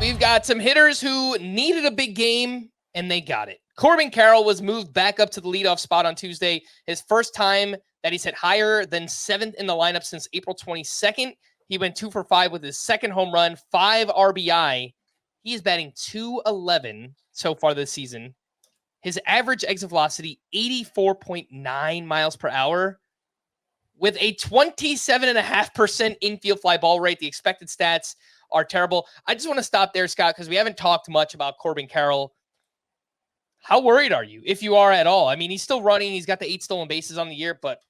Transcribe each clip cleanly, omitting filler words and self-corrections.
we've got some hitters who needed a big game, and they got it. Corbin Carroll was moved back up to the leadoff spot on Tuesday. His first time that he's hit higher than 7th in the lineup since April 22nd. He went 2 for 5 with his second home run, 5 RBI. He is batting .211 so far this season. His average exit velocity, 84.9 miles per hour. With a 27.5% infield fly ball rate, the expected stats are terrible. I just want to stop there, Scott, because we haven't talked much about Corbin Carroll. How worried are you, if you are at all? I mean, he's still running. He's got the 8 stolen bases on the year, but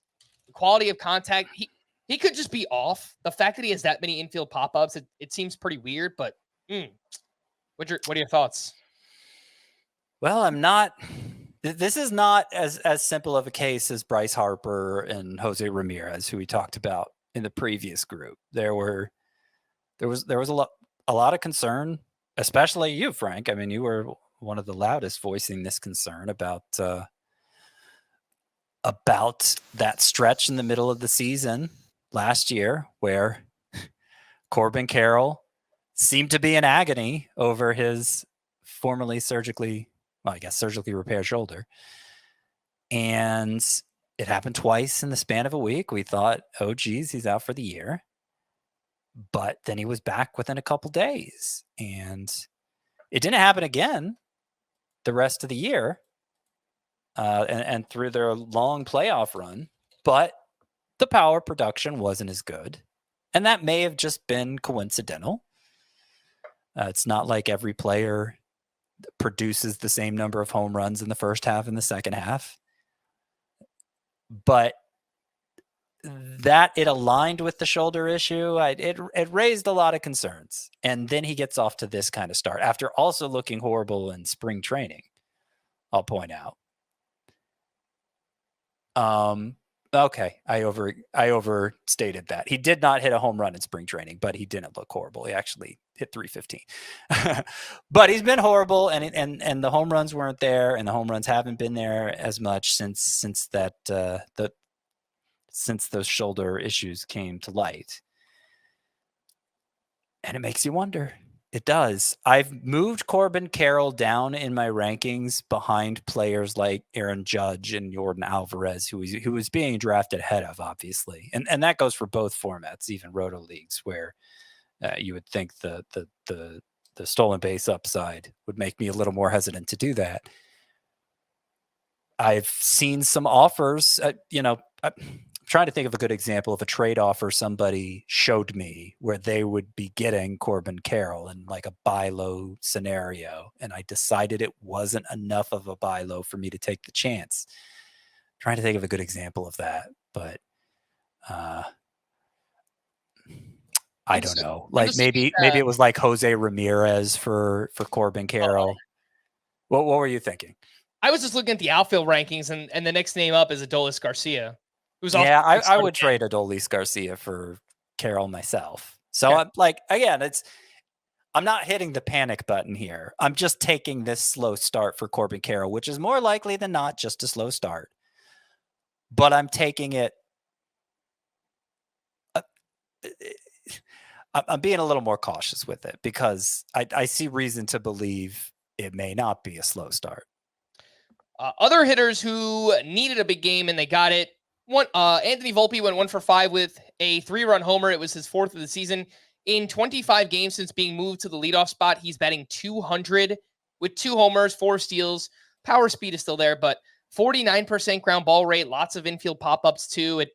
the quality of contact, he could just be off. The fact that he has that many infield pop-ups, it seems pretty weird, but what are your thoughts? Well, this is not as simple of a case as Bryce Harper and Jose Ramirez, who we talked about in the previous group. There was a lot of concern, especially you, Frank. I mean, you were one of the loudest voicing this concern about that stretch in the middle of the season last year where Corbin Carroll seemed to be in agony over his formerly surgically repaired shoulder. And it happened twice in the span of a week. We thought, oh, geez, he's out for the year. But then he was back within a couple days. And it didn't happen again the rest of the year and through their long playoff run. But the power production wasn't as good. And that may have just been coincidental. It's not like every player produces the same number of home runs in the first half and the second half. But that it aligned with the shoulder issue, it raised a lot of concerns. And then he gets off to this kind of start after also looking horrible in spring training, I'll point out. Okay, I overstated that. He did not hit a home run in spring training, but he didn't look horrible. He actually hit .315. But he's been horrible, and the home runs weren't there, and the home runs haven't been there as much since those shoulder issues came to light. And it makes you wonder. It does. I've moved Corbin Carroll down in my rankings behind players like Aaron Judge and Yordan Alvarez, who was being drafted ahead of, obviously. And that goes for both formats, even roto leagues, where you would think the stolen base upside would make me a little more hesitant to do that. I've seen some offers, I'm trying to think of a good example of a trade offer somebody showed me where they would be getting Corbin Carroll in like a buy low scenario. And I decided it wasn't enough of a buy low for me to take the chance. Trying to think of a good example of that, but I don't know. Like maybe it was like Jose Ramirez for Corbin Carroll. What were you thinking? I was just looking at the outfield rankings, and the next name up is Adolis Garcia. I would trade Adolis Garcia for Carroll myself. So okay. I'm not hitting the panic button here. I'm just taking this slow start for Corbin Carroll, which is more likely than not just a slow start. But I'm taking it. I'm being a little more cautious with it because I see reason to believe it may not be a slow start. Other hitters who needed a big game and they got it. Anthony Volpe went 1 for 5 with a 3-run homer. It was his 4th of the season. In 25 games since being moved to the leadoff spot, he's batting .200 with 2 homers, 4 steals. Power speed is still there, but 49% ground ball rate, lots of infield pop-ups too. It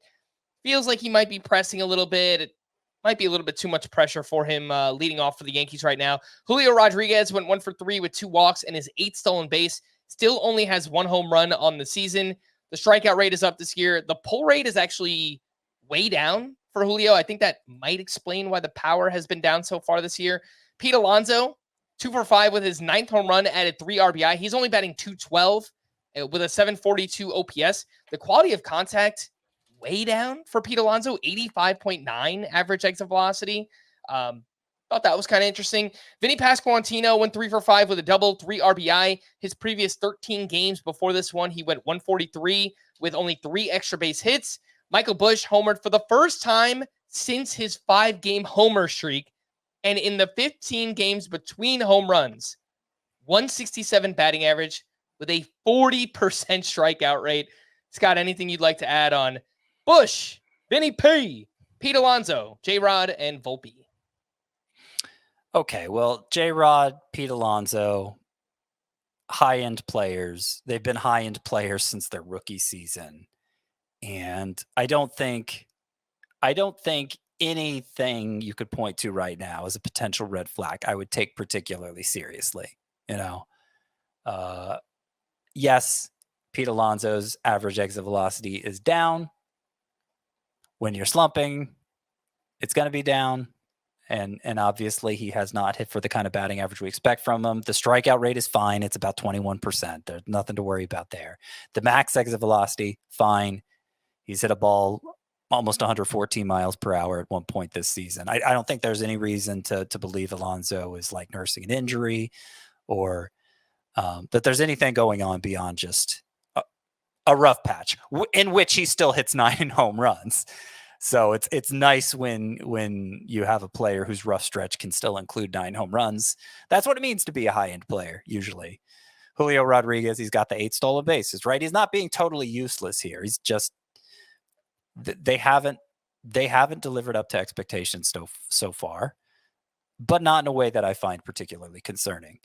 feels like he might be pressing a little bit. It might be a little bit too much pressure for him leading off for the Yankees right now. Julio Rodriguez went 1 for 3 with 2 walks and his 8th stolen base. Still only has 1 home run on the season. The strikeout rate is up this year. The pull rate is actually way down for Julio. I think that might explain why the power has been down so far this year. Pete Alonso, 2 for 5 with his 9th home run, added 3 RBI. He's only batting .212 with a 742 OPS. The quality of contact way down for Pete Alonso, 85.9 average exit velocity. Thought that was kind of interesting. Vinny Pasquantino went 3 for 5 with a double, 3 RBI. His previous 13 games before this one, he went 143 with only 3 extra base hits. Michael Busch homered for the first time since his 5-game homer streak. And in the 15 games between home runs, 167 batting average with a 40% strikeout rate. Scott, anything you'd like to add on Bush, Vinny P, Pete Alonso, J-Rod, and Volpe? Okay, well, J-Rod, Pete Alonso, high-end players. They've been high-end players since their rookie season. And I don't think anything you could point to right now as a potential red flag I would take particularly seriously. Yes, Pete Alonso's average exit velocity is down. When you're slumping, it's going to be down. And obviously he has not hit for the kind of batting average we expect from him. The strikeout rate is fine. It's about 21%. There's nothing to worry about there. The max exit velocity, fine. He's hit a ball almost 114 miles per hour at one point this season. I don't think there's any reason to believe Alonso is like nursing an injury or that there's anything going on beyond just a rough patch in which he still hits 9 home runs. So it's nice when you have a player whose rough stretch can still include 9 home runs. That's what it means to be a high-end player, usually. Julio Rodriguez, he's got the 8 stolen bases, right? He's not being totally useless here. He's just they haven't delivered up to expectations so far, but not in a way that I find particularly concerning.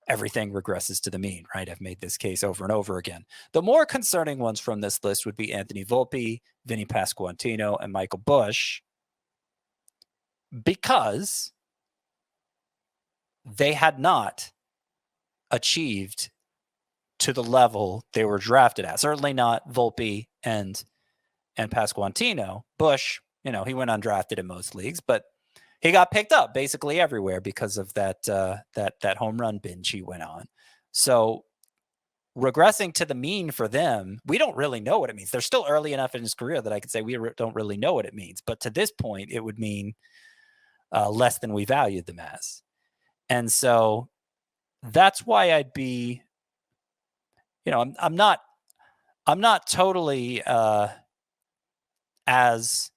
Everything regresses to the mean, right? I've made this case over and over again. The more concerning ones from this list would be Anthony Volpe, Vinny Pasquantino, and Michael Busch, because they had not achieved to the level they were drafted at. Certainly not Volpe and Pasquantino. Busch, he went undrafted in most leagues, but he got picked up basically everywhere because of that home run binge he went on. So regressing to the mean for them, we don't really know what it means. They're still early enough in his career that I could say we don't really know what it means. But to this point, it would mean less than we valued them as. And so that's why I'd be, I'm not totally as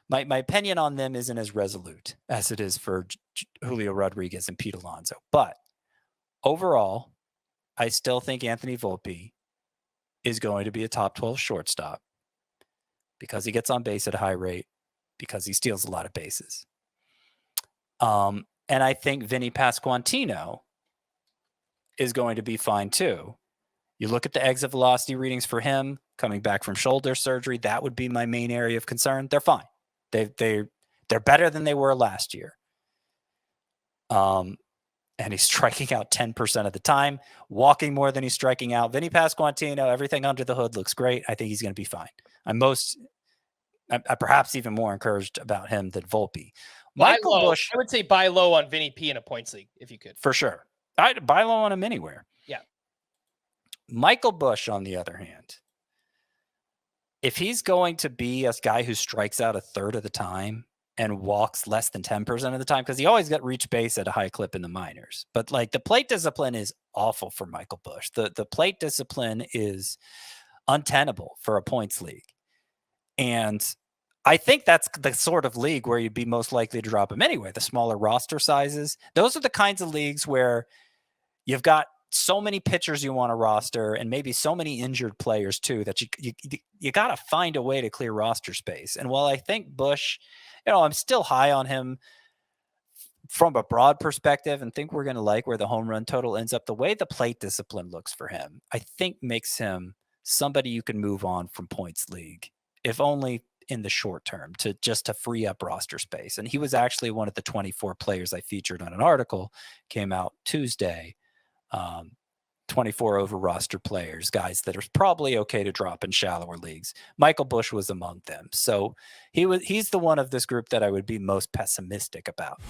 my opinion on them isn't as resolute as it is for Julio Rodriguez and Pete Alonso. But overall, I still think Anthony Volpe is going to be a top 12 shortstop because he gets on base at a high rate, because he steals a lot of bases. And I think Vinny Pasquantino is going to be fine too. You look at the exit velocity readings for him coming back from shoulder surgery. That would be my main area of concern. They're fine. They're better than they were last year. And he's striking out 10% of the time, walking more than he's striking out. Vinny Pasquantino, everything under the hood looks great. I think he's going to be fine. I'm perhaps even more encouraged about him than Volpe. Michael Busch, I would say buy low on Vinny P in a points league if you could. For sure. I'd buy low on him anywhere. Yeah. Michael Busch, on the other hand, if he's going to be a guy who strikes out a third of the time and walks less than 10% of the time, because he always got reach base at a high clip in the minors, but like the plate discipline is awful for Michael Busch. The plate discipline is untenable for a points league. And I think that's the sort of league where you'd be most likely to drop him anyway. The smaller roster sizes, those are the kinds of leagues where you've got so many pitchers you want to roster and maybe so many injured players too, that you got to find a way to clear roster space. And while I think Busch, I'm still high on him from a broad perspective and think we're going to like where the home run total ends up, the way the plate discipline looks for him, I think makes him somebody you can move on from points league, if only in the short term, to free up roster space. And he was actually one of the 24 players I featured on an article, came out Tuesday. 24 over roster players, guys that are probably okay to drop in shallower leagues. Michael Busch was among them. So he's the one of this group that I would be most pessimistic about.